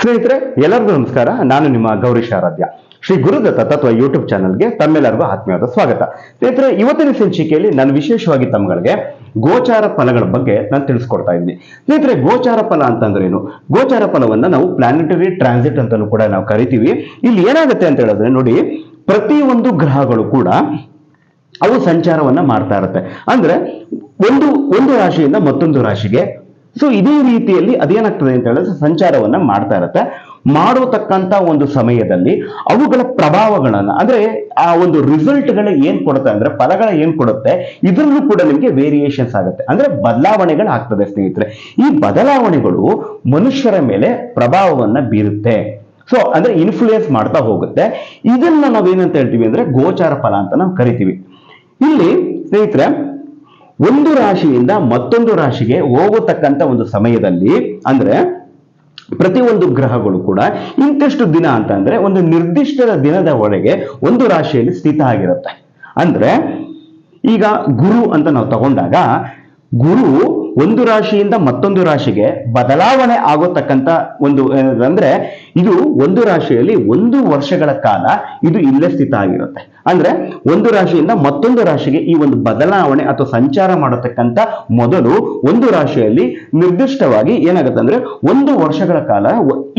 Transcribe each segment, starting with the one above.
ಸ್ನೇಹಿತರೆ, ಎಲ್ಲರಿಗೂ ನಮಸ್ಕಾರ. ನಾನು ನಿಮ್ಮ ಗೌರೀಶ್ ಆರಾಧ್ಯ. ಶ್ರೀ ಗುರುದತ್ತ ತತ್ವ ಯೂಟ್ಯೂಬ್ ಚಾನಲ್ಗೆ ತಮ್ಮೆಲ್ಲರಿಗೂ ಆತ್ಮೀಯವಾದ ಸ್ವಾಗತ. ಸ್ನೇಹಿತರೆ, ಇವತ್ತಿನ ಸಂಚಿಕೆಯಲ್ಲಿ ನಾನು ವಿಶೇಷವಾಗಿ ತಮ್ಮಗಳಿಗೆ ಗೋಚಾರ ಫಲಗಳ ಬಗ್ಗೆ ನಾನು ತಿಳಿಸ್ಕೊಡ್ತಾ ಇದ್ದೀನಿ. ಸ್ನೇಹಿತರೆ, ಗೋಚಾರ ಫಲ ಅಂತಂದ್ರೆ ಏನು? ಗೋಚಾರ ಫಲವನ್ನ ನಾವು ಪ್ಲಾನೆಟರಿ ಟ್ರಾನ್ಸಿಟ್ ಅಂತಾನೂ ಕೂಡ ನಾವು ಕರಿತೀವಿ. ಇಲ್ಲಿ ಏನಾಗುತ್ತೆ ಅಂತ ಹೇಳಿದ್ರೆ ನೋಡಿ, ಪ್ರತಿ ಒಂದು ಗ್ರಹಗಳು ಕೂಡ ಅವು ಸಂಚಾರವನ್ನ ಮಾಡ್ತಾ ಇರುತ್ತೆ. ಅಂದ್ರೆ ಒಂದು ರಾಶಿಯಿಂದ ಮತ್ತೊಂದು ರಾಶಿಗೆ ಇದೇ ರೀತಿಯಲ್ಲಿ ಅದೇನಾಗ್ತದೆ ಅಂತ ಹೇಳಿದ್ರೆ ಸಂಚಾರವನ್ನ ಮಾಡ್ತಾ ಇರುತ್ತೆ. ಮಾಡತಕ್ಕಂತ ಒಂದು ಸಮಯದಲ್ಲಿ ಅವುಗಳ ಪ್ರಭಾವಗಳನ್ನ ಅಂದ್ರೆ ಆ ಒಂದು ರಿಸಲ್ಟ್ ಗಳು ಏನ್ ಕೊಡುತ್ತೆ ಅಂದ್ರೆ ಫಲಗಳ ಏನ್ ಕೊಡುತ್ತೆ, ಇದರಲ್ಲೂ ಕೂಡ ನಿಮಗೆ ವೇರಿಯೇಷನ್ಸ್ ಆಗುತ್ತೆ, ಅಂದ್ರೆ ಬದಲಾವಣೆಗಳು ಆಗ್ತದೆ. ಸ್ನೇಹಿತರೆ, ಈ ಬದಲಾವಣೆಗಳು ಮನುಷ್ಯರ ಮೇಲೆ ಪ್ರಭಾವವನ್ನ ಬೀರುತ್ತೆ. ಅಂದ್ರೆ ಇನ್ಫ್ಲೂಯೆನ್ಸ್ ಮಾಡ್ತಾ ಹೋಗುತ್ತೆ. ಇದನ್ನ ನಾವೇನಂತ ಹೇಳ್ತೀವಿ ಅಂದ್ರೆ ಗೋಚಾರ ಫಲ ಅಂತ ನಾವು ಕರಿತೀವಿ. ಇಲ್ಲಿ ಸ್ನೇಹಿತರೆ, ಒಂದು ರಾಶಿಯಿಂದ ಮತ್ತೊಂದು ರಾಶಿಗೆ ಹೋಗತಕ್ಕಂತ ಒಂದು ಸಮಯದಲ್ಲಿ ಅಂದ್ರೆ ಪ್ರತಿ ಒಂದು ಗ್ರಹಗಳು ಕೂಡ ಇಂತಿಷ್ಟು ದಿನ ಅಂತ ಅಂದ್ರೆ ಒಂದು ನಿರ್ದಿಷ್ಟ ದಿನದ ಒಳಗೆ ಒಂದು ರಾಶಿಯಲ್ಲಿ ಸ್ಥಿತ ಆಗಿರುತ್ತೆ. ಅಂದ್ರೆ ಈಗ ಗುರು ಅಂತ ನಾವು ತಗೊಂಡಾಗ, ಗುರು ಒಂದು ರಾಶಿಯಿಂದ ಮತ್ತೊಂದು ರಾಶಿಗೆ ಬದಲಾವಣೆ ಆಗೋತಕ್ಕಂತ ಒಂದು ಅಂದ್ರೆ ಇದು ಒಂದು ರಾಶಿಯಲ್ಲಿ 1 ವರ್ಷಗಳ ಕಾಲ ಇದು ಇಲ್ಲೇ ಸ್ಥಿತ ಆಗಿರುತ್ತೆ. ಅಂದ್ರೆ ಒಂದು ರಾಶಿಯಿಂದ ಮತ್ತೊಂದು ರಾಶಿಗೆ ಈ ಒಂದು ಬದಲಾವಣೆ ಅಥವಾ ಸಂಚಾರ ಮಾಡತಕ್ಕಂತ ಮೊದಲು ಒಂದು ರಾಶಿಯಲ್ಲಿ ನಿರ್ದಿಷ್ಟವಾಗಿ ಏನಾಗುತ್ತೆ ಅಂದ್ರೆ 1 ವರ್ಷಗಳ ಕಾಲ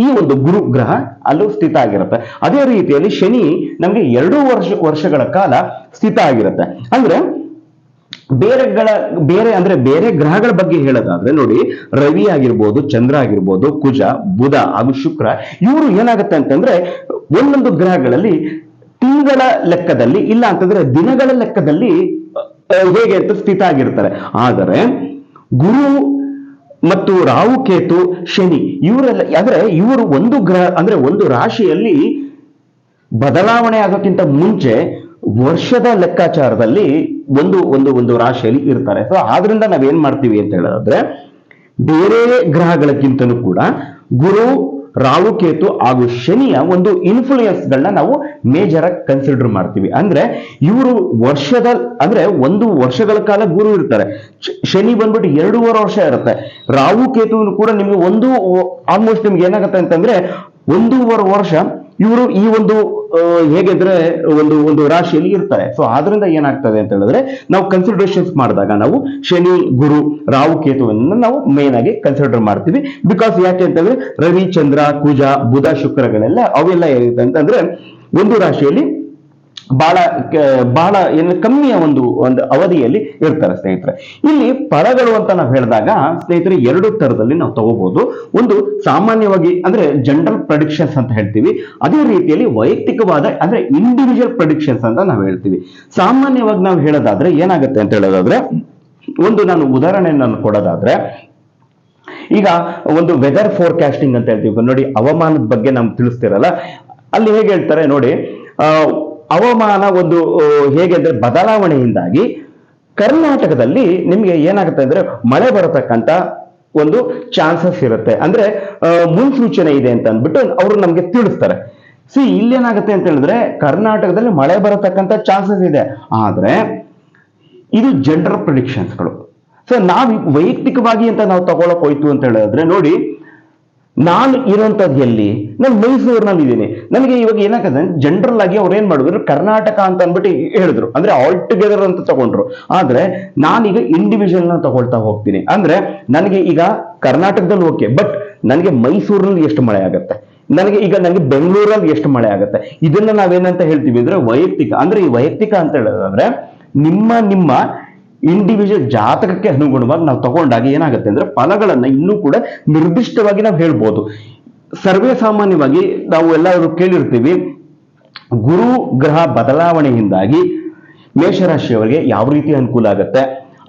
ಈ ಒಂದು ಗುರು ಗ್ರಹ ಅಲ್ಲೂ ಸ್ಥಿತ ಆಗಿರುತ್ತೆ. ಅದೇ ರೀತಿಯಲ್ಲಿ ಶನಿ ನಮಗೆ 2 ವರ್ಷಗಳ ಕಾಲ ಸ್ಥಿತ ಆಗಿರುತ್ತೆ. ಅಂದ್ರೆ ಬೇರೆ ಗ್ರಹಗಳ ಬಗ್ಗೆ ಹೇಳೋದಾದ್ರೆ ನೋಡಿ, ರವಿ ಆಗಿರ್ಬೋದು, ಚಂದ್ರ ಆಗಿರ್ಬೋದು, ಕುಜ, ಬುಧ ಹಾಗೂ ಶುಕ್ರ, ಇವರು ಏನಾಗುತ್ತೆ ಅಂತಂದ್ರೆ ಒಂದೊಂದು ಗ್ರಹಗಳಲ್ಲಿ ತಿಂಗಳ ಲೆಕ್ಕದಲ್ಲಿ ಇಲ್ಲ ಅಂತಂದ್ರೆ ದಿನಗಳ ಲೆಕ್ಕದಲ್ಲಿ ಹೇಗೆ ಅಂತ ಸ್ಥಿತ ಆಗಿರ್ತಾರೆ. ಆದರೆ ಗುರು ಮತ್ತು ರಾಹು, ಕೇತು, ಶನಿ ಇವರೆಲ್ಲ ಅಂದ್ರೆ ಇವರು ಒಂದು ಗ್ರಹ ಅಂದ್ರೆ ಒಂದು ರಾಶಿಯಲ್ಲಿ ಬದಲಾವಣೆ ಆಗೋಕ್ಕಿಂತ ಮುಂಚೆ ವರ್ಷದ ಲೆಕ್ಕಾಚಾರದಲ್ಲಿ ಒಂದು ರಾಶಿಯಲ್ಲಿ ಇರ್ತಾರೆ. ಆದ್ರಿಂದ ನಾವೇನ್ ಮಾಡ್ತೀವಿ ಅಂತ ಹೇಳಿದ್ರೆ, ಬೇರೆ ಗ್ರಹಗಳಕ್ಕಿಂತಲೂ ಕೂಡ ಗುರು, ರಾಹು, ಕೇತು ಹಾಗೂ ಶನಿಯ ಒಂದು ಇನ್ಫ್ಲೂಯೆನ್ಸ್ ಗಳನ್ನ ನಾವು ಮೇಜರ್ ಆಗಿ ಕನ್ಸಿಡರ್ ಮಾಡ್ತೀವಿ. ಅಂದ್ರೆ ಇವರು ಅಂದ್ರೆ 1 ವರ್ಷಗಳ ಕಾಲ ಗುರು ಇರ್ತಾರೆ, ಶನಿ ಬಂದ್ಬಿಟ್ಟು 2.5 ವರ್ಷ ಇರುತ್ತೆ, ರಾಹು ಕೇತು ಕೂಡ ನಿಮ್ಗೆ ಆಲ್ಮೋಸ್ಟ್ ನಿಮ್ಗೆ ಏನಾಗುತ್ತೆ ಅಂತಂದ್ರೆ 1.5 ವರ್ಷ ಇವರು ಈ ಒಂದು ಹೇಗಿದ್ರೆ ಒಂದು ರಾಶಿಯಲ್ಲಿ ಇರ್ತಾರೆ. ಆದ್ರಿಂದ ಏನಾಗ್ತದೆ ಅಂತ ಹೇಳಿದ್ರೆ, ನಾವು ಕನ್ಸಿಡರೇಷನ್ಸ್ ಮಾಡಿದಾಗ ನಾವು ಶನಿ, ಗುರು, ರಾಹು, ಕೇತುವನ್ನು ನಾವು ಮೇನ್ ಆಗಿ ಕನ್ಸಿಡರ್ ಮಾಡ್ತೀವಿ. ಬಿಕಾಸ್ ಯಾಕೆ ಅಂತಂದ್ರೆ ರವಿ, ಚಂದ್ರ, ಕುಜ, ಬುಧ, ಶುಕ್ರಗಳೆಲ್ಲ ಅವೆಲ್ಲ ಏನಿದೆ ಅಂತಂದ್ರೆ ಒಂದು ರಾಶಿಯಲ್ಲಿ ಬಹಳ ಕಮ್ಮಿಯ ಒಂದು ಅವಧಿಯಲ್ಲಿ ಇರ್ತಾರೆ. ಸ್ನೇಹಿತರೆ, ಇಲ್ಲಿ ಫಲಗಳು ಅಂತ ನಾವು ಹೇಳಿದಾಗ ಸ್ನೇಹಿತರೆ 2 ತರದಲ್ಲಿ ನಾವು ತಗೋಬಹುದು. ಒಂದು ಸಾಮಾನ್ಯವಾಗಿ ಅಂದ್ರೆ ಜನರಲ್ ಪ್ರೆಡಿಕ್ಷನ್ಸ್ ಅಂತ ಹೇಳ್ತೀವಿ. ಅದೇ ರೀತಿಯಲ್ಲಿ ವೈಯಕ್ತಿಕವಾದ ಅಂದ್ರೆ ಇಂಡಿವಿಜುವಲ್ ಪ್ರೆಡಿಕ್ಷನ್ಸ್ ಅಂತ ನಾವು ಹೇಳ್ತೀವಿ. ಸಾಮಾನ್ಯವಾಗಿ ನಾವು ಹೇಳೋದಾದ್ರೆ ಏನಾಗುತ್ತೆ ಅಂತ ಹೇಳೋದಾದ್ರೆ, ನಾನು ಉದಾಹರಣೆಯನ್ನು ಕೊಡೋದಾದ್ರೆ, ಈಗ ಒಂದು ವೆದರ್ ಫೋರ್ಕಾಸ್ಟಿಂಗ್ ಅಂತ ಹೇಳ್ತೀವಿ ನೋಡಿ, ಹವಾಮಾನದ ಬಗ್ಗೆ ನಮ್ಗೆ ತಿಳಿಸ್ತಿರಲ್ಲ, ಅಲ್ಲಿ ಹೇಗೆ ಹೇಳ್ತಾರೆ ನೋಡಿ, ಹವಾಮಾನ ಹೇಗೆ ಅಂದ್ರೆ ಬದಲಾವಣೆಯಿಂದಾಗಿ ಕರ್ನಾಟಕದಲ್ಲಿ ನಿಮ್ಗೆ ಏನಾಗುತ್ತೆ ಅಂದ್ರೆ ಮಳೆ ಬರತಕ್ಕಂತ ಒಂದು ಚಾನ್ಸಸ್ ಇರುತ್ತೆ, ಅಂದ್ರೆ ಮುನ್ಸೂಚನೆ ಇದೆ ಅಂತ ಅಂದ್ಬಿಟ್ಟು ಅವರು ನಮ್ಗೆ ತಿಳಿಸ್ತಾರೆ. ಇಲ್ಲೇನಾಗುತ್ತೆ ಅಂತ ಹೇಳಿದ್ರೆ ಕರ್ನಾಟಕದಲ್ಲಿ ಮಳೆ ಬರತಕ್ಕಂತ ಚಾನ್ಸಸ್ ಇದೆ, ಆದ್ರೆ ಇದು ಜನರಲ್ ಪ್ರಿಡಿಕ್ಷನ್ಸ್ಗಳು. ನಾವು ವೈಯಕ್ತಿಕವಾಗಿ ಅಂತ ನಾವು ತಗೊಳಕ್ ಹೋಯ್ತು ಅಂತ ಹೇಳಿದ್ರೆ ನೋಡಿ, ನಾನು ಇರುವಂತದ್ದು ಎಲ್ಲಿ, ನಾನು ಮೈಸೂರಿನಲ್ಲಿ ಇದ್ದೀನಿ, ನನಗೆ ಇವಾಗ ಏನಾಗುತ್ತೆ ಜನರಲ್ ಆಗಿ ಅವ್ರು ಏನ್ ಮಾಡಿದ್ರು ಕರ್ನಾಟಕ ಅಂತ ಅಂದ್ಬಿಟ್ಟು ಹೇಳಿದ್ರು, ಅಂದ್ರೆ ಆಲ್ ಟುಗೆದರ್ ಅಂತ ತಗೊಂಡ್ರು. ಆದ್ರೆ ನಾನೀಗ ಇಂಡಿವಿಜುವಲ್ ನ ತಗೊಳ್ತಾ ಹೋಗ್ತೀನಿ. ಅಂದ್ರೆ ನನಗೆ ಈಗ ಕರ್ನಾಟಕದಲ್ಲಿ ಓಕೆ, ಬಟ್ ನನಗೆ ಮೈಸೂರಿನಲ್ಲಿ ಎಷ್ಟು ಮಳೆ ಆಗುತ್ತೆ, ನನಗೆ ಬೆಂಗಳೂರಲ್ಲಿ ಎಷ್ಟು ಮಳೆ ಆಗುತ್ತೆ, ಇದನ್ನ ನಾವೇನಂತ ಹೇಳ್ತೀವಿ ಅಂದ್ರೆ ವೈಯಕ್ತಿಕ. ಅಂದ್ರೆ ಈ ವೈಯಕ್ತಿಕ ಅಂತ ಹೇಳೋದಾದ್ರೆ ನಿಮ್ಮ ಇಂಡಿವಿಜುವಲ್ ಜಾತಕಕ್ಕೆ ಅನುಗುಣವಾಗಿ ನಾವು ತಗೊಂಡಾಗ ಏನಾಗುತ್ತೆ ಅಂದ್ರೆ ಫಲಗಳನ್ನ ಇನ್ನೂ ಕೂಡ ನಿರ್ದಿಷ್ಟವಾಗಿ ನಾವು ಹೇಳ್ಬೋದು. ಸರ್ವೇ ಸಾಮಾನ್ಯವಾಗಿ ನಾವು ಎಲ್ಲರೂ ಕೇಳಿರ್ತೀವಿ, ಗುರು ಗ್ರಹ ಬದಲಾವಣೆಯಿಂದಾಗಿ ಮೇಷರಾಶಿಯವರಿಗೆ ಯಾವ ರೀತಿ ಅನುಕೂಲ ಆಗುತ್ತೆ,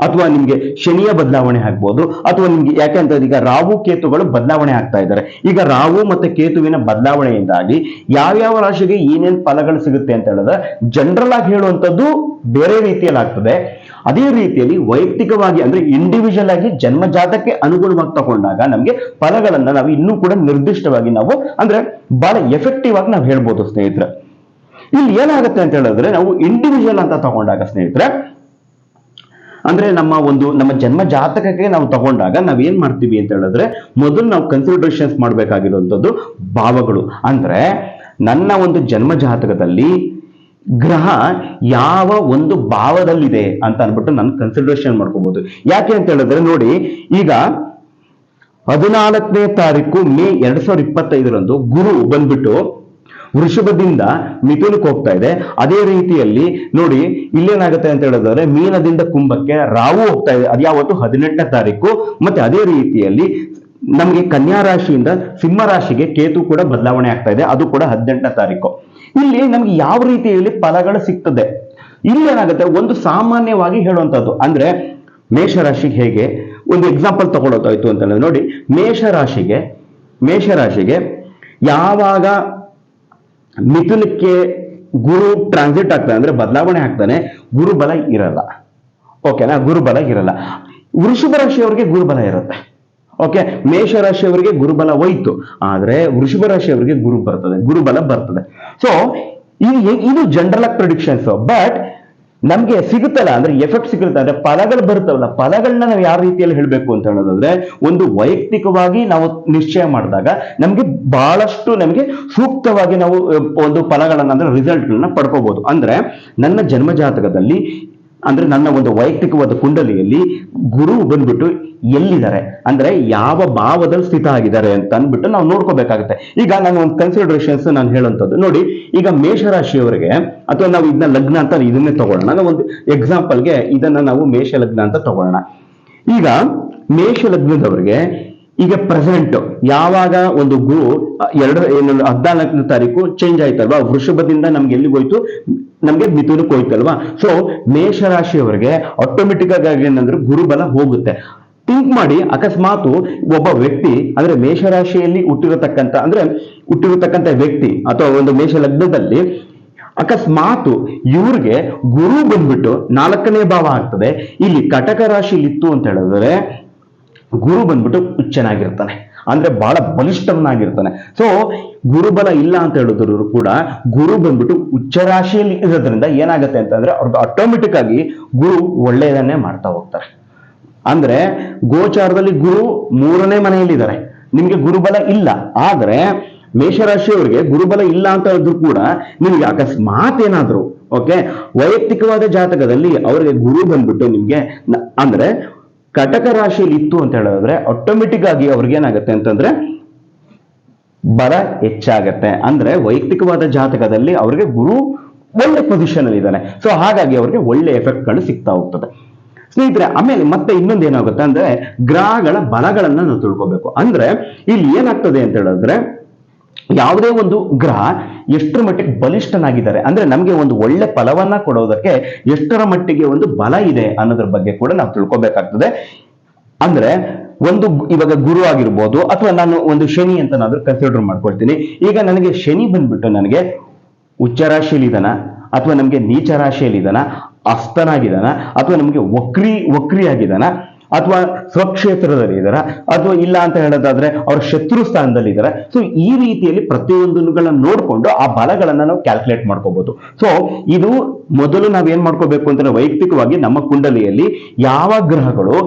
ಅಥವಾ ನಿಮ್ಗೆ ಶನಿಯ ಬದಲಾವಣೆ ಆಗ್ಬೋದು, ಅಥವಾ ನಿಮ್ಗೆ ಯಾಕೆಂತ ಈಗ ರಾಹು ಕೇತುಗಳು ಬದಲಾವಣೆ ಆಗ್ತಾ ಇದ್ದಾರೆ. ಈಗ ರಾಹು ಮತ್ತೆ ಕೇತುವಿನ ಬದಲಾವಣೆಯಿಂದಾಗಿ ಯಾವ್ಯಾವ ರಾಶಿಗೆ ಏನೇನ್ ಫಲಗಳು ಸಿಗುತ್ತೆ ಅಂತ ಹೇಳಿದ್ರೆ ಜನರಲ್ ಆಗಿ ಹೇಳುವಂತದ್ದು ಬೇರೆ ರೀತಿಯಲ್ಲಿ ಆಗ್ತದೆ. ಅದೇ ರೀತಿಯಲ್ಲಿ ವೈಯಕ್ತಿಕವಾಗಿ ಅಂದ್ರೆ ಇಂಡಿವಿಜುವಲ್ ಆಗಿ ಜನ್ಮ ಜಾತಕ್ಕೆ ಅನುಗುಣವಾಗಿ ತಗೊಂಡಾಗ ನಮ್ಗೆ ಫಲಗಳನ್ನ ನಾವು ಇನ್ನೂ ಕೂಡ ನಿರ್ದಿಷ್ಟವಾಗಿ ನಾವು ಅಂದ್ರೆ ಬಹಳ ಎಫೆಕ್ಟಿವ್ ಆಗಿ ನಾವು ಹೇಳ್ಬೋದು. ಸ್ನೇಹಿತರೆ, ಇಲ್ಲಿ ಏನಾಗುತ್ತೆ ಅಂತ ಹೇಳಿದ್ರೆ ನಾವು ಇಂಡಿವಿಜುವಲ್ ಅಂತ ತಗೊಂಡಾಗ ಸ್ನೇಹಿತರೆ ಅಂದ್ರೆ ನಮ್ಮ ಜನ್ಮ ಜಾತಕಕ್ಕೆ ನಾವು ತಗೊಂಡಾಗ ನಾವ್ ಏನ್ ಮಾಡ್ತೀವಿ ಅಂತ ಹೇಳಿದ್ರೆ ಮೊದಲು ನಾವು ಕನ್ಸಿಡರೇಷನ್ಸ್ ಮಾಡ್ಬೇಕಾಗಿರುವಂತದ್ದು ಭಾವಗಳು. ಅಂದ್ರೆ ನನ್ನ ಒಂದು ಜನ್ಮ ಜಾತಕದಲ್ಲಿ ಗ್ರಹ ಯಾವ ಒಂದು ಭಾವದಲ್ಲಿದೆ ಅಂತ ಅನ್ಬಿಟ್ಟು ನಾನು ಕನ್ಸಿಡರೇಷನ್ ಮಾಡ್ಕೋಬಹುದು. ಯಾಕೆ ಅಂತ ಹೇಳಿದ್ರೆ ನೋಡಿ, ಈಗ 14ನೇ ತಾರೀಕು ಮೇ 2025 ಗುರು ಬಂದ್ಬಿಟ್ಟು ವೃಷಭದಿಂದ ಮಿಥುನಕ್ಕೆ ಹೋಗ್ತಾ ಇದೆ. ಅದೇ ರೀತಿಯಲ್ಲಿ ನೋಡಿ ಇಲ್ಲೇನಾಗುತ್ತೆ ಅಂತ ಹೇಳಿದ್ರೆ ಮೀನದಿಂದ ಕುಂಭಕ್ಕೆ ರಾಹು ಹೋಗ್ತಾ ಇದೆ, ಅದ್ಯಾವತ್ತು 18ನೇ ತಾರೀಕು. ಮತ್ತೆ ಅದೇ ರೀತಿಯಲ್ಲಿ ನಮಗೆ ಕನ್ಯಾ ರಾಶಿಯಿಂದ ಸಿಂಹ ರಾಶಿಗೆ ಕೇತು ಕೂಡ ಬದಲಾವಣೆ ಆಗ್ತಾ ಇದೆ, ಅದು ಕೂಡ 18ನೇ ತಾರೀಕು. ಇಲ್ಲಿ ನಮ್ಗೆ ಯಾವ ರೀತಿಯಲ್ಲಿ ಫಲಗಳು ಸಿಗ್ತದೆ, ಇಲ್ಲಿ ಏನಾಗುತ್ತೆ ಒಂದು ಸಾಮಾನ್ಯವಾಗಿ ಹೇಳುವಂತದ್ದು. ಅಂದ್ರೆ ಮೇಷರಾಶಿಗೆ ಹೇಗೆ ಒಂದು ಎಕ್ಸಾಂಪಲ್ ತಗೊಳ್ಳೋದಾಯ್ತು ಅಂತ ಹೇಳಿದ್ರೆ ನೋಡಿ, ಮೇಷರಾಶಿಗೆ ಯಾವಾಗ ಮಿಥುನಕ್ಕೆ ಗುರು ಟ್ರಾನ್ಸಿಟ್ ಆಗ್ತಾನೆ ಅಂದ್ರೆ ಬದಲಾವಣೆ ಆಗ್ತಾನೆ, ಗುರುಬಲ ಇರಲ್ಲ. ಓಕೆನಾ, ಗುರುಬಲ ಇರಲ್ಲ. ವೃಷಭ ರಾಶಿಯವರಿಗೆ ಗುರುಬಲ ಇರುತ್ತೆ. ಓಕೆ, ಮೇಷರಾಶಿಯವರಿಗೆ ಗುರುಬಲ ಹೋಯ್ತು, ಆದ್ರೆ ವೃಷಭ ರಾಶಿಯವರಿಗೆ ಗುರುಬಲ ಬರ್ತದೆ. ಸೊ ಇದು ಜನರಲ್ ಆಗಿ ಪ್ರಿಡಿಕ್ಷನ್ಸ್. ಬಟ್ ನಮ್ಗೆ ಸಿಗುತ್ತಲ್ಲ ಅಂದ್ರೆ ಎಫೆಕ್ಟ್ ಸಿಗುತ್ತೆ, ಅಂದ್ರೆ ಫಲಗಳು ಬರುತ್ತವಲ್ಲ, ಫಲಗಳನ್ನ ನಾವು ಯಾವ ರೀತಿಯಲ್ಲಿ ಹೇಳ್ಬೇಕು ಅಂತ ಹೇಳೋದಾದ್ರೆ ಒಂದು ವೈಯಕ್ತಿಕವಾಗಿ ನಾವು ನಿಶ್ಚಯ ಮಾಡಿದಾಗ ನಮ್ಗೆ ಬಹಳಷ್ಟು ನಮ್ಗೆ ಸೂಕ್ತವಾಗಿ ನಾವು ಒಂದು ಫಲಗಳನ್ನ ಅಂದ್ರೆ ರಿಸಲ್ಟ್ಗಳನ್ನ ಪಡ್ಕೋಬಹುದು. ಅಂದ್ರೆ ನನ್ನ ಜನ್ಮ ಜಾತಕದಲ್ಲಿ ಅಂದ್ರೆ ನನ್ನ ಒಂದು ವೈಯಕ್ತಿಕವಾದ ಕುಂಡಲಿಯಲ್ಲಿ ಗುರು ಬಂದ್ಬಿಟ್ಟು ಎಲ್ಲಿದ್ದಾರೆ ಅಂದ್ರೆ ಯಾವ ಭಾವದಲ್ಲಿ ಸ್ಥಿತ ಆಗಿದ್ದಾರೆ ಅಂತ ಅಂದ್ಬಿಟ್ಟು ನಾವು ನೋಡ್ಕೋಬೇಕಾಗುತ್ತೆ. ಈಗ ನಾನು ಒಂದು ಕನ್ಸಿಡರೇಷನ್ಸ್ ನಾನು ಹೇಳುವಂಥದ್ದು ನೋಡಿ, ಈಗ ಮೇಷರಾಶಿಯವರಿಗೆ ಅಥವಾ ನಾವು ಇದನ್ನ ಲಗ್ನ ಅಂತ ಇದನ್ನೇ ತಗೊಳ್ಳೋಣ, ನಾವು ಒಂದು ಎಕ್ಸಾಂಪಲ್ಗೆ ಇದನ್ನ ನಾವು ಮೇಷ ಲಗ್ನ ಅಂತ ತಗೊಳ್ಳೋಣ. ಈಗ ಮೇಷ ಲಗ್ನದವರಿಗೆ ಈಗ ಪ್ರೆಸೆಂಟ್ ಯಾವಾಗ ಒಂದು ಗುರು 14ನೇ ತಾರೀಕು ಚೇಂಜ್ ಆಯ್ತಲ್ವಾ, ವೃಷಭದಿಂದ ನಮ್ಗೆ ಎಲ್ಲಿಗೆ ಹೋಯ್ತು, ನಮ್ಗೆ ಮಿಥುನಕ್ಕೆ ಹೋಯ್ತಲ್ವಾ. ಸೊ ಮೇಷರಾಶಿಯವರಿಗೆ ಆಟೋಮೆಟಿಕ್ ಆಗಿ ಏನಂದ್ರೆ ಗುರುಬಲ ಹೋಗುತ್ತೆ. ಥಿಂಕ್ ಮಾಡಿ, ಅಕಸ್ಮಾತ್ ಒಬ್ಬ ವ್ಯಕ್ತಿ ಅಂದ್ರೆ ಮೇಷರಾಶಿಯಲ್ಲಿ ಹುಟ್ಟಿರತಕ್ಕಂತ ವ್ಯಕ್ತಿ ಅಥವಾ ಒಂದು ಮೇಷ ಲಗ್ನದಲ್ಲಿ ಅಕಸ್ಮಾತ್ ಇವ್ರಿಗೆ ಗುರು ಬಂದ್ಬಿಟ್ಟು 4ನೇ ಭಾವ ಆಗ್ತದೆ, ಇಲ್ಲಿ ಕಟಕ ರಾಶಿಯಲ್ಲಿ ಇತ್ತು ಅಂತ ಹೇಳಿದ್ರೆ ಗುರು ಬಂದ್ಬಿಟ್ಟು ಹುಚ್ಚನಾಗಿರ್ತಾನೆ, ಅಂದ್ರೆ ಬಹಳ ಬಲಿಷ್ಠವನ್ನಾಗಿರ್ತಾನೆ. ಸೊ ಗುರುಬಲ ಇಲ್ಲ ಅಂತ ಹೇಳಿದ್ರು ಕೂಡ ಗುರು ಬಂದ್ಬಿಟ್ಟು ಉಚ್ಚ ರಾಶಿಯಲ್ಲಿ ಇರೋದ್ರಿಂದ ಏನಾಗುತ್ತೆ ಅಂತಂದ್ರೆ ಅವ್ರಿಗೆ ಆಟೋಮೆಟಿಕ್ ಆಗಿ ಗುರು ಒಳ್ಳೆಯದನ್ನೇ ಮಾಡ್ತಾ ಹೋಗ್ತಾರೆ. ಅಂದ್ರೆ ಗೋಚಾರದಲ್ಲಿ ಗುರು 3ನೇ ಮನೆಯಲ್ಲಿದ್ದಾರೆ, ನಿಮ್ಗೆ ಗುರುಬಲ ಇಲ್ಲ. ಆದ್ರೆ ಮೇಷರಾಶಿಯವರಿಗೆ ಗುರುಬಲ ಇಲ್ಲ ಅಂತ ಹೇಳಿದ್ರು ಕೂಡ ನಿಮ್ಗೆ ಅಕಸ್ಮಾತ್ ಏನಾದ್ರು ಓಕೆ ವೈಯಕ್ತಿಕವಾದ ಜಾತಕದಲ್ಲಿ ಅವರಿಗೆ ಗುರು ಬಂದ್ಬಿಟ್ಟು ನಿಮ್ಗೆ ಅಂದ್ರೆ ಕಟಕ ರಾಶಿಯಲ್ಲಿ ಇತ್ತು ಅಂತ ಹೇಳಿದ್ರೆ ಆಟೋಮೆಟಿಕ್ ಆಗಿ ಅವ್ರಿಗೆ ಏನಾಗುತ್ತೆ ಅಂತಂದ್ರೆ ಬಲ ಹೆಚ್ಚಾಗತ್ತೆ. ಅಂದ್ರೆ ವೈಯಕ್ತಿಕವಾದ ಜಾತಕದಲ್ಲಿ ಅವ್ರಿಗೆ ಗುರು ಒಳ್ಳೆ ಪೊಸಿಷನ್ ಅಲ್ಲಿ ಇದ್ದಾನೆ. ಸೊ ಹಾಗಾಗಿ ಅವ್ರಿಗೆ ಒಳ್ಳೆ ಎಫೆಕ್ಟ್ ಗಳು ಸಿಗ್ತಾ ಹೋಗ್ತದೆ ಸ್ನೇಹಿತರೆ. ಆಮೇಲೆ ಮತ್ತೆ ಇನ್ನೊಂದು ಏನಾಗುತ್ತೆ ಅಂದ್ರೆ ಗ್ರಹಗಳ ಬಲಗಳನ್ನ ನಾವು ತಿಳ್ಕೊಬೇಕು. ಅಂದ್ರೆ ಇಲ್ಲಿ ಏನಾಗ್ತದೆ ಅಂತ ಹೇಳಿದ್ರೆ ಯಾವುದೇ ಒಂದು ಗ್ರಹ ಎಷ್ಟರ ಮಟ್ಟಿಗೆ ಬಲಿಷ್ಠನಾಗಿದ್ದಾರೆ ಅಂದ್ರೆ ನಮ್ಗೆ ಒಂದು ಒಳ್ಳೆ ಫಲವನ್ನ ಕೊಡೋದಕ್ಕೆ ಎಷ್ಟರ ಮಟ್ಟಿಗೆ ಒಂದು ಬಲ ಇದೆ ಅನ್ನೋದ್ರ ಬಗ್ಗೆ ಕೂಡ ನಾವು ತಿಳ್ಕೊಬೇಕಾಗ್ತದೆ. ಅಂದ್ರೆ ಒಂದು ಇವಾಗ ಗುರು ಆಗಿರ್ಬೋದು ಅಥವಾ ನಾನು ಒಂದು ಶನಿ ಅಂತ ನಾದ್ರೂ ಕನ್ಸಿಡರ್ ಮಾಡ್ಕೊಳ್ತೀನಿ. ಈಗ ನನಗೆ ಶನಿ ಬಂದ್ಬಿಟ್ಟು ನನಗೆ ಉಚ್ಚ ರಾಶಿಯಲ್ಲಿ ಇದಾನ ಅಥವಾ ನಮ್ಗೆ ನೀಚ ರಾಶಿಯಲ್ಲಿ ಇದಾನ, ಅಸ್ತನಾಗಿದ್ದಾನ ಅಥವಾ ನಮ್ಗೆ ವಕ್ರಿ ಆಗಿದ್ದಾನ ಅಥವಾ ಸ್ವಕ್ಷೇತ್ರದಲ್ಲಿ ಇದಾರ ಅಥವಾ ಇಲ್ಲ ಅಂತ ಹೇಳೋದಾದ್ರೆ ಅವ್ರ ಶತ್ರು ಸ್ಥಾನದಲ್ಲಿ ಇದಾರೆ. ಸೊ ಈ ರೀತಿಯಲ್ಲಿ ಪ್ರತಿಯೊಂದನ್ನು ನೋಡ್ಕೊಂಡು ಆ ಬಲಗಳನ್ನ ನಾವು ಕ್ಯಾಲ್ಕುಲೇಟ್ ಮಾಡ್ಕೋಬಹುದು. ಸೊ ಇದು ಮೊದಲು ನಾವೇನ್ ಮಾಡ್ಕೋಬೇಕು ಅಂದ್ರೆ ವೈಯಕ್ತಿಕವಾಗಿ ನಮ್ಮ ಕುಂಡಲಿಯಲ್ಲಿ ಯಾವ ಗ್ರಹಗಳು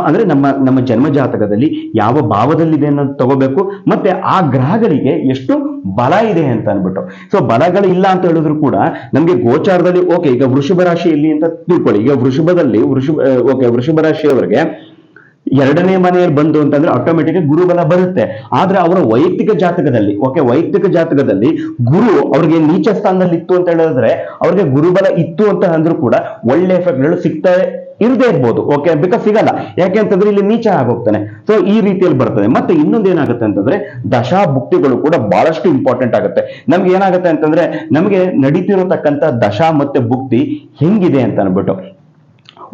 ಅಂದ್ರೆ ನಮ್ಮ ಜನ್ಮ ಜಾತಕದಲ್ಲಿ ಯಾವ ಭಾವದಲ್ಲಿದೆ ಅನ್ನೋದು ತಗೋಬೇಕು, ಮತ್ತೆ ಆ ಗ್ರಹಗಳಿಗೆ ಎಷ್ಟು ಬಲ ಇದೆ ಅಂತ ಅನ್ಬಿಟ್ಟು. ಸೊ ಬಲಗಳು ಇಲ್ಲ ಅಂತ ಹೇಳಿದ್ರು ಕೂಡ ನಮ್ಗೆ ಗೋಚಾರದಲ್ಲಿ ಓಕೆ ಈಗ ವೃಷಭ ರಾಶಿಯಲ್ಲಿ ಅಂತ ತಿಳ್ಕೊಳ್ಳಿ. ಈಗ ವೃಷಭ ರಾಶಿಯವರಿಗೆ 2ನೇ ಮನೆಯಲ್ಲಿ ಬಂದು ಅಂತಂದ್ರೆ ಆಟೋಮೆಟಿಕ್ ಗುರುಬಲ ಬರುತ್ತೆ. ಆದ್ರೆ ಅವರ ವೈಯಕ್ತಿಕ ಜಾತಕದಲ್ಲಿ ಗುರು ಅವ್ರಿಗೆ ನೀಚ ಸ್ಥಾನದಲ್ಲಿ ಇತ್ತು ಅಂತ ಹೇಳಿದ್ರೆ ಅವ್ರಿಗೆ ಗುರುಬಲ ಇತ್ತು ಅಂತ ಅಂದ್ರೂ ಕೂಡ ಒಳ್ಳೆ ಎಫೆಕ್ಟ್ಗಳು ಸಿಗ್ತಾ ಇರದೇ ಇರ್ಬೋದು. ಓಕೆ, ಬಿಕಾಸ್ ಸಿಗಲ್ಲ, ಯಾಕೆ ಅಂತಂದ್ರೆ ಇಲ್ಲಿ ನೀಚ ಆಗೋಗ್ತಾನೆ. ಸೊ ಈ ರೀತಿಯಲ್ಲಿ ಬರ್ತದೆ. ಮತ್ತೆ ಇನ್ನೊಂದು ಏನಾಗುತ್ತೆ ಅಂತಂದ್ರೆ ದಶಾ ಭುಕ್ತಿಗಳು ಕೂಡ ಬಹಳಷ್ಟು ಇಂಪಾರ್ಟೆಂಟ್ ಆಗುತ್ತೆ. ನಮ್ಗೆ ಏನಾಗುತ್ತೆ ಅಂತಂದ್ರೆ ನಮ್ಗೆ ನಡೀತಿರತಕ್ಕಂಥ ದಶಾ ಮತ್ತೆ ಭುಕ್ತಿ ಹೆಂಗಿದೆ ಅಂತ ಅನ್ಬಿಟ್ಟು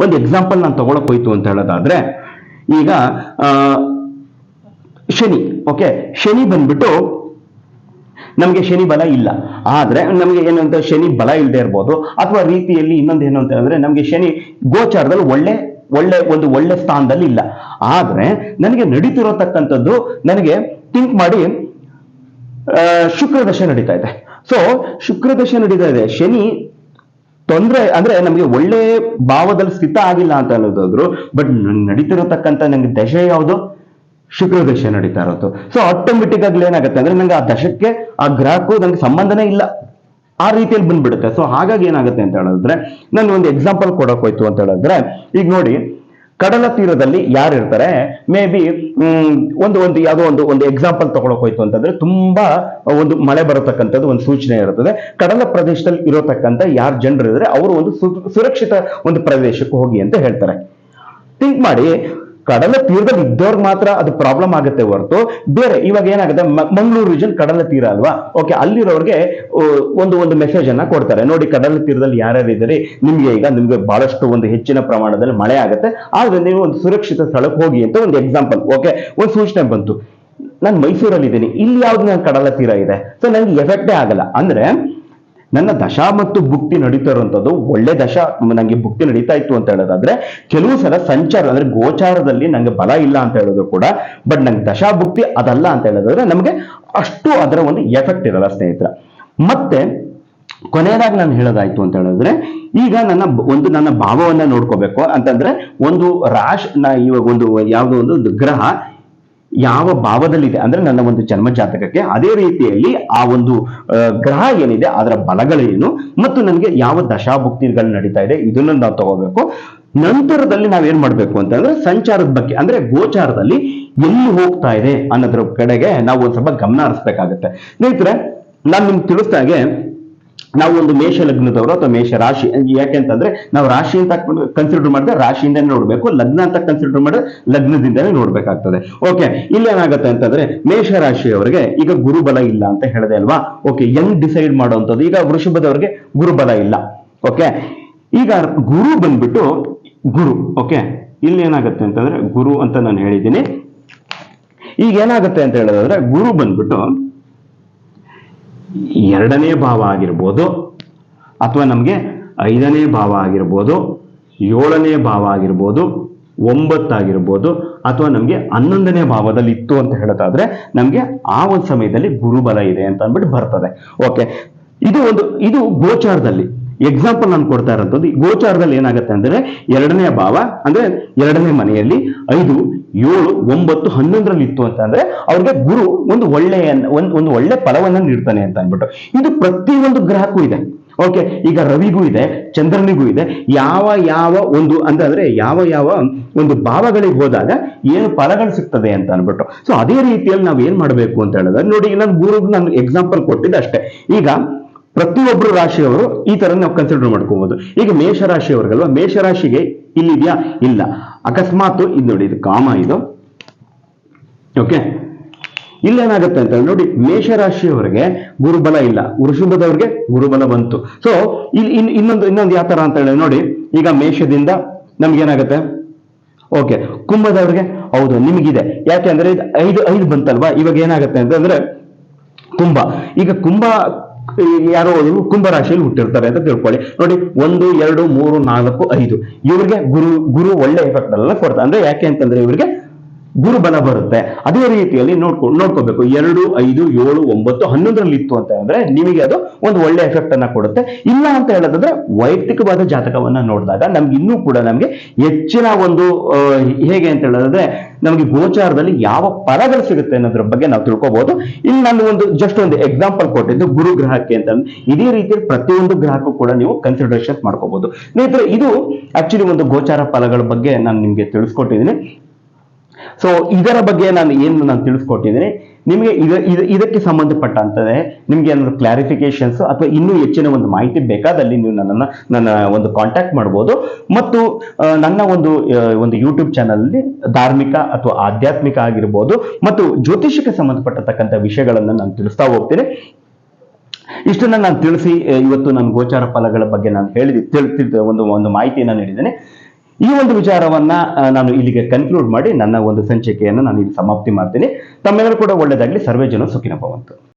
ಒಂದು ಎಕ್ಸಾಂಪಲ್ ನಾನು ತಗೊಳಕ್ ಹೋಯ್ತು ಅಂತ ಹೇಳೋದಾದ್ರೆ ಈಗ ಶನಿ. ಓಕೆ, ಶನಿ ಬಂದ್ಬಿಟ್ಟು ನಮ್ಗೆ ಶನಿ ಬಲ ಇಲ್ಲ, ಆದ್ರೆ ನಮ್ಗೆ ಏನು ಅಂತ ಶನಿ ಬಲ ಇಲ್ಲದೆ ಇರ್ಬೋದು. ಅಥವಾ ರೀತಿಯಲ್ಲಿ ಇನ್ನೊಂದು ಏನು ಅಂತ ಹೇಳಿದ್ರೆ ನಮ್ಗೆ ಶನಿ ಗೋಚಾರದಲ್ಲಿ ಒಳ್ಳೆ ಸ್ಥಾನದಲ್ಲಿ ಇಲ್ಲ, ಆದ್ರೆ ನನಗೆ ನಡೀತಿರತಕ್ಕಂಥದ್ದು ನನಗೆ ಥಿಂಕ್ ಮಾಡಿ ಶುಕ್ರ ದಶೆ ನಡೀತಾ ಇದೆ. ಸೊ ಶುಕ್ರ ದಶೆ ನಡೀತಾ ಇದೆ, ಶನಿ ತೊಂದರೆ ಅಂದ್ರೆ ನಮಗೆ ಒಳ್ಳೆ ಭಾವದಲ್ಲಿ ಸ್ಥಿತ ಆಗಿಲ್ಲ ಅಂತ ಅನ್ನೋದಾದ್ರು, ಬಟ್ ನಡೀತಿರತಕ್ಕಂತ ನಂಗೆ ದಶೆ ಯಾವುದು, ಶುಕ್ರ ದಶೆ ನಡೀತಾ ಇರೋದು. ಸೊ ಆಟೋಮೆಟಿಕ್ ಆಗಿ ಏನಾಗುತ್ತೆ ಅಂದ್ರೆ ನಂಗೆ ಆ ದಶಕ್ಕೆ ಆ ಗ್ರಹಕ್ಕೂ ನಂಗೆ ಸಂಬಂಧನೇ ಇಲ್ಲ, ಆ ರೀತಿಯಲ್ಲಿ ಬಂದ್ಬಿಡುತ್ತೆ. ಸೊ ಹಾಗಾಗಿ ಏನಾಗುತ್ತೆ ಅಂತ ಹೇಳಿದ್ರೆ, ನಾನು ಒಂದು ಎಕ್ಸಾಂಪಲ್ ಕೊಡಕ್ ಹೋಯ್ತು ಅಂತ ಹೇಳಿದ್ರೆ, ಈಗ ನೋಡಿ ಕಡಲ ತೀರದಲ್ಲಿ ಯಾರು ಇರ್ತಾರೆ, ಮೇ ಬಿ ಒಂದು ಒಂದು ಯಾವುದೋ ಒಂದು ಎಕ್ಸಾಂಪಲ್ ತಗೊಳಕ್ ಹೋಯ್ತು ಅಂತಂದ್ರೆ, ತುಂಬಾ ಒಂದು ಮಳೆ ಬರತಕ್ಕಂಥದ್ದು ಒಂದು ಸೂಚನೆ ಇರುತ್ತದೆ. ಕಡಲ ಪ್ರದೇಶದಲ್ಲಿ ಇರತಕ್ಕಂಥ ಯಾರು ಜನರು ಇದ್ರೆ ಅವರು ಒಂದು ಸುರಕ್ಷಿತ ಒಂದು ಪ್ರದೇಶಕ್ಕೆ ಹೋಗಿ ಅಂತ ಹೇಳ್ತಾರೆ. ಥಿಂಕ್ ಮಾಡಿ, ಕಡಲ ತೀರದಲ್ಲಿ ಇದ್ದವ್ರಿಗೆ ಮಾತ್ರ ಅದು ಪ್ರಾಬ್ಲಮ್ ಆಗುತ್ತೆ ಹೊರತು ಬೇರೆ, ಇವಾಗ ಏನಾಗುತ್ತೆ, ಮಂಗಳೂರು ರೀಜನ್ ಕಡಲ ತೀರ ಅಲ್ವಾ, ಓಕೆ, ಅಲ್ಲಿರೋರಿಗೆ ಒಂದು ಮೆಸೇಜ್ ಅನ್ನ ಕೊಡ್ತಾರೆ, ನೋಡಿ ಕಡಲ ತೀರದಲ್ಲಿ ಯಾರ್ಯಾರು ಇದ್ದೀರಿ, ನಿಮ್ಗೆ ಬಹಳಷ್ಟು ಒಂದು ಹೆಚ್ಚಿನ ಪ್ರಮಾಣದಲ್ಲಿ ಮಳೆ ಆಗುತ್ತೆ, ಆದ್ರೆ ನೀವು ಒಂದು ಸುರಕ್ಷಿತ ಸ್ಥಳಕ್ಕೆ ಹೋಗಿ ಅಂತ ಒಂದು ಎಕ್ಸಾಂಪಲ್, ಓಕೆ, ಒಂದು ಸೂಚನೆ ಬಂತು. ನಾನು ಮೈಸೂರಲ್ಲಿ ಇದ್ದೀನಿ, ಇಲ್ಲಿ ಯಾವ್ದು ನನ್ನ ಕಡಲ ತೀರ ಇದೆ, ಸೊ ನನಗೆ ಎಫೆಕ್ಟೇ ಆಗಲ್ಲ. ಅಂದ್ರೆ ನನ್ನ ದಶಾ ಮತ್ತು ಭುಕ್ತಿ ನಡೀತಾ ಇರುವಂತದ್ದು ಒಳ್ಳೆ ದಶಾ ನಂಗೆ ಭುಕ್ತಿ ನಡೀತಾ ಇತ್ತು ಅಂತ ಹೇಳೋದಾದ್ರೆ, ಕೆಲವು ಸಲ ಸಂಚಾರ ಅಂದ್ರೆ ಗೋಚಾರದಲ್ಲಿ ನಂಗೆ ಬಲ ಇಲ್ಲ ಅಂತ ಹೇಳೋದು ಕೂಡ, ಬಟ್ ನಂಗೆ ದಶಾ ಭುಕ್ತಿ ಅದಲ್ಲ ಅಂತ ಹೇಳೋದಾದ್ರೆ ನಮಗೆ ಅಷ್ಟು ಅದರ ಒಂದು ಎಫೆಕ್ಟ್ ಇರಲ್ಲ ಸ್ನೇಹಿತರ. ಮತ್ತೆ ಕೊನೆಯದಾಗಿ ನಾನು ಹೇಳೋದಾಯ್ತು ಅಂತ ಹೇಳಿದ್ರೆ, ಈಗ ನನ್ನ ಭಾವವನ್ನ ನೋಡ್ಕೋಬೇಕು ಅಂತಂದ್ರೆ, ಒಂದು ಇವಾಗ ಯಾವುದೋ ಒಂದು ಗ್ರಹ ಯಾವ ಭಾವದಲ್ಲಿದೆ ಅಂದ್ರೆ ನನ್ನ ಒಂದು ಜನ್ಮ ಜಾತಕಕ್ಕೆ, ಅದೇ ರೀತಿಯಲ್ಲಿ ಆ ಒಂದು ಗ್ರಹ ಏನಿದೆ ಅದರ ಬಲಗಳೇನು ಮತ್ತು ನನಗೆ ಯಾವ ದಶಾಭುಕ್ತಿಗಳು ನಡೀತಾ ಇದೆ ಇದನ್ನು ನಾವು ತಗೋಬೇಕು. ನಂತರದಲ್ಲಿ ನಾವೇನ್ ಮಾಡ್ಬೇಕು ಅಂತಂದ್ರೆ, ಸಂಚಾರದ ಬಗ್ಗೆ ಅಂದ್ರೆ ಗೋಚಾರದಲ್ಲಿ ಎಲ್ಲಿ ಹೋಗ್ತಾ ಇದೆ ಅನ್ನೋದ್ರ ಕಡೆಗೆ ನಾವು ಒಂದ್ ಸ್ವಲ್ಪ ಗಮನ ಹರಿಸ್ಬೇಕಾಗತ್ತೆ. ಸ್ನೇಹಿತರೆ, ನಾನು ನಿಮ್ಗೆ ತಿಳಿಸ್ದಾಗೆ ನಾವು ಒಂದು ಮೇಷ ಲಗ್ನದವರು ಅಥವಾ ಮೇಷ ರಾಶಿ, ಯಾಕೆಂತಂದ್ರೆ ನಾವು ರಾಶಿ ಅಂತ ಕನ್ಸಿಡರ್ ಮಾಡಿದ್ರೆ ರಾಶಿಯಿಂದನೇ ನೋಡ್ಬೇಕು, ಲಗ್ನ ಅಂತ ಕನ್ಸಿಡರ್ ಮಾಡಿದ್ರೆ ಲಗ್ನದಿಂದನೇ ನೋಡ್ಬೇಕಾಗ್ತದೆ. ಓಕೆ, ಇಲ್ಲಿ ಏನಾಗುತ್ತೆ ಅಂತಂದ್ರೆ ಮೇಷ ರಾಶಿಯವರಿಗೆ ಈಗ ಗುರುಬಲ ಇಲ್ಲ ಅಂತ ಹೇಳಿದೆ ಅಲ್ವಾ. ಓಕೆ, ಹೆಂಗ್ ಡಿಸೈಡ್ ಮಾಡುವಂಥದ್ದು, ಈಗ ವೃಷಭದವರಿಗೆ ಗುರುಬಲ ಇಲ್ಲ. ಓಕೆ, ಈಗ ಗುರು ಬಂದ್ಬಿಟ್ಟು ಓಕೆ, ಇಲ್ಲಿ ಏನಾಗುತ್ತೆ ಅಂತಂದ್ರೆ ಗುರು ಅಂತ ನಾನು ಹೇಳಿದ್ದೀನಿ. ಈಗ ಏನಾಗುತ್ತೆ ಅಂತ ಹೇಳಿದ್ರೆ, ಗುರು ಬಂದ್ಬಿಟ್ಟು 2ನೇ ಭಾವ ಆಗಿರ್ಬೋದು, ಅಥವಾ ನಮಗೆ 5ನೇ ಭಾವ ಆಗಿರ್ಬೋದು, 7ನೇ ಭಾವ ಆಗಿರ್ಬೋದು, 9 ಆಗಿರ್ಬೋದು, ಅಥವಾ ನಮಗೆ 11ನೇ ಭಾವದಲ್ಲಿ ಇತ್ತು ಅಂತ ಹೇಳೋದಾದ್ರೆ ನಮ್ಗೆ ಆ ಒಂದು ಸಮಯದಲ್ಲಿ ಗುರುಬಲ ಇದೆ ಅಂತ ಅಂದ್ಬಿಟ್ಟು ಬರ್ತದೆ. ಓಕೆ, ಇದು ಗೋಚಾರದಲ್ಲಿ ಎಕ್ಸಾಂಪಲ್ ನಾನು ಕೊಡ್ತಾ ಇರೋಂಥದ್ದು. ಗೋಚಾರದಲ್ಲಿ ಏನಾಗುತ್ತೆ ಅಂದ್ರೆ 2ನೇ ಭಾವ ಅಂದ್ರೆ 2ನೇ ಮನೆಯಲ್ಲಿ 5, 7, 9, 11ರಲ್ಲಿ ಇತ್ತು ಅಂತ ಅಂದ್ರೆ ಅವ್ರಿಗೆ ಗುರು ಒಂದು ಒಳ್ಳೆ ಫಲವನ್ನ ನೀಡ್ತಾನೆ ಅಂತ ಅಂದ್ಬಿಟ್ಟು. ಇದು ಪ್ರತಿಯೊಂದು ಗ್ರಹಕ್ಕೂ ಇದೆ. ಓಕೆ, ಈಗ ರವಿಗೂ ಇದೆ, ಚಂದ್ರನಿಗೂ ಇದೆ, ಯಾವ ಒಂದು ಅಂತಂದ್ರೆ ಯಾವ ಒಂದು ಭಾವಗಳಿಗೆ ಹೋದಾಗ ಏನು ಫಲಗಳು ಸಿಗ್ತದೆ ಅಂತ ಅನ್ಬಿಟ್ಟು. ಸೊ ಅದೇ ರೀತಿಯಲ್ಲಿ ನಾವು ಏನ್ ಮಾಡ್ಬೇಕು ಅಂತ ಹೇಳಿದ್ರೆ, ನೋಡಿ ನಾನು ಎಕ್ಸಾಂಪಲ್ ಕೊಟ್ಟಿದ್ದೆ ಅಷ್ಟೇ. ಈಗ ಪ್ರತಿಯೊಬ್ಬರು ರಾಶಿಯವರು ಈ ತರ ನಾವು ಕನ್ಸಿಡರ್ ಮಾಡ್ಕೋಬಹುದು. ಈಗ ಮೇಷರಾಶಿಯವರಿಗಲ್ವಾ, ಮೇಷರಾಶಿಗೆ ಇಲ್ಲಿದೆಯಾ, ಇಲ್ಲ. ಅಕಸ್ಮಾತ್ ಇದು ನೋಡಿ, ಇದು ಕಾಮ ಇದು. ಓಕೆ, ಇಲ್ಲೇನಾಗುತ್ತೆ ಅಂತ ನೋಡಿ, ಮೇಷರಾಶಿಯವರಿಗೆ ಗುರುಬಲ ಇಲ್ಲ, ವೃಷಭದವ್ರಿಗೆ ಗುರುಬಲ ಬಂತು. ಸೊ ಇನ್ನೊಂದು ಯಾವ ತರ ಅಂತ ಹೇಳಿ ನೋಡಿ, ಈಗ ಮೇಷದಿಂದ ನಮ್ಗೇನಾಗುತ್ತೆ, ಓಕೆ, ಕುಂಭದವ್ರಿಗೆ ಹೌದು ನಿಮಗಿದೆ, ಯಾಕೆ ಅಂದ್ರೆ 5 ಬಂತಲ್ವಾ. ಇವಾಗ ಏನಾಗುತ್ತೆ ಅಂತಂದ್ರೆ ಕುಂಭ, ಈಗ ಯಾರೋ ಕುಂಭ ರಾಶಿಯಲ್ಲಿ ಹುಟ್ಟಿರ್ತಾರೆ ಅಂತ ತಿಳ್ಕೊಳ್ಳಿ. ನೋಡಿ 1, 2, 3, 4, 5 ಇವ್ರಿಗೆ ಗುರು ಒಳ್ಳೆ ಎಫೆಕ್ಟ್ ಎಲ್ಲ ಕೊಡ್ತಾರೆ. ಅಂದ್ರೆ ಯಾಕೆ ಅಂತಂದ್ರೆ ಇವ್ರಿಗೆ ಗುರುಬಲ ಬರುತ್ತೆ. ಅದೇ ರೀತಿಯಲ್ಲಿ ನೋಡ್ಕೋಬೇಕು. 2, 5, 7, 9, 11ರಲ್ಲಿ ಇತ್ತು ಅಂತ ಹೇಳಿದ್ರೆ ನಿಮಗೆ ಅದು ಒಂದು ಒಳ್ಳೆ ಎಫೆಕ್ಟ್ ಅನ್ನ ಕೊಡುತ್ತೆ. ಇಲ್ಲ ಅಂತ ಹೇಳೋದಾದ್ರೆ ವೈಯಕ್ತಿಕವಾದ ಜಾತಕವನ್ನ ನೋಡಿದಾಗ ನಮ್ಗೆ ಇನ್ನೂ ಕೂಡ ನಮ್ಗೆ ಹೆಚ್ಚಿನ ಒಂದು ಹೇಗೆ ಅಂತ ಹೇಳೋದಾದ್ರೆ ನಮಗೆ ಗೋಚಾರದಲ್ಲಿ ಯಾವ ಫಲಗಳು ಸಿಗುತ್ತೆ ಅನ್ನೋದ್ರ ಬಗ್ಗೆ ನಾವು ತಿಳ್ಕೋಬಹುದು. ಇಲ್ಲಿ ನಾನು ಜಸ್ಟ್ ಒಂದು ಎಕ್ಸಾಂಪಲ್ ಕೊಟ್ಟಿದ್ದು ಗುರು ಗ್ರಹಕ್ಕೆ ಅಂತ. ಇದೇ ರೀತಿಯಲ್ಲಿ ಪ್ರತಿಯೊಂದು ಗ್ರಹಕ್ಕೂ ಕೂಡ ನೀವು ಕನ್ಸಿಡರೇಷನ್ ಮಾಡ್ಕೋಬಹುದು. ಸ್ನೇಹಿತರೆ, ಇದು ಆಕ್ಚುಲಿ ಒಂದು ಗೋಚಾರ ಫಲಗಳ ಬಗ್ಗೆ ನಾನು ನಿಮ್ಗೆ ತಿಳಿಸ್ಕೊಟ್ಟಿದ್ದೀನಿ. ಸೊ ಇದರ ಬಗ್ಗೆ ನಾನು ತಿಳಿಸ್ಕೊಟ್ಟಿದ್ದೀನಿ ನಿಮಗೆ. ಇದಕ್ಕೆ ಸಂಬಂಧಪಟ್ಟಂತೆ ನಿಮ್ಗೆ ಏನಾದ್ರು ಕ್ಲಾರಿಫಿಕೇಶನ್ಸ್ ಅಥವಾ ಇನ್ನೂ ಹೆಚ್ಚಿನ ಒಂದು ಮಾಹಿತಿ ಬೇಕಾದಲ್ಲಿ ನೀವು ನನ್ನ ಒಂದು ಕಾಂಟ್ಯಾಕ್ಟ್ ಮಾಡ್ಬೋದು. ಮತ್ತು ನನ್ನ ಒಂದು ಯೂಟ್ಯೂಬ್ ಚಾನಲ್ ಅಲ್ಲಿ ಧಾರ್ಮಿಕ ಅಥವಾ ಆಧ್ಯಾತ್ಮಿಕ ಆಗಿರ್ಬೋದು ಮತ್ತು ಜ್ಯೋತಿಷಕ್ಕೆ ಸಂಬಂಧಪಟ್ಟತಕ್ಕಂಥ ವಿಷಯಗಳನ್ನು ನಾನು ತಿಳಿಸ್ತಾ ಹೋಗ್ತೀನಿ. ಇಷ್ಟನ್ನ ನಾನು ತಿಳಿಸಿ ಇವತ್ತು ನಾನು ಗೋಚಾರ ಫಲಗಳ ಬಗ್ಗೆ ನಾನು ಒಂದು ಮಾಹಿತಿಯನ್ನು ನೀಡಿದ್ದೇನೆ. ಈ ಒಂದು ವಿಚಾರವನ್ನ ನಾನು ಇಲ್ಲಿಗೆ ಕನ್ಕ್ಲೂಡ್ ಮಾಡಿ ನನ್ನ ಒಂದು ಸಂಚಿಕೆಯನ್ನು ನಾನು ಇಲ್ಲಿ ಸಮಾಪ್ತಿ ಮಾಡ್ತೀನಿ. ತಮ್ಮೆಲ್ಲರೂ ಕೂಡ ಒಳ್ಳೆಯದಾಗಲಿ. ಸರ್ವೇ ಜನ ಸುಖಿನೋ ಭವಂತು.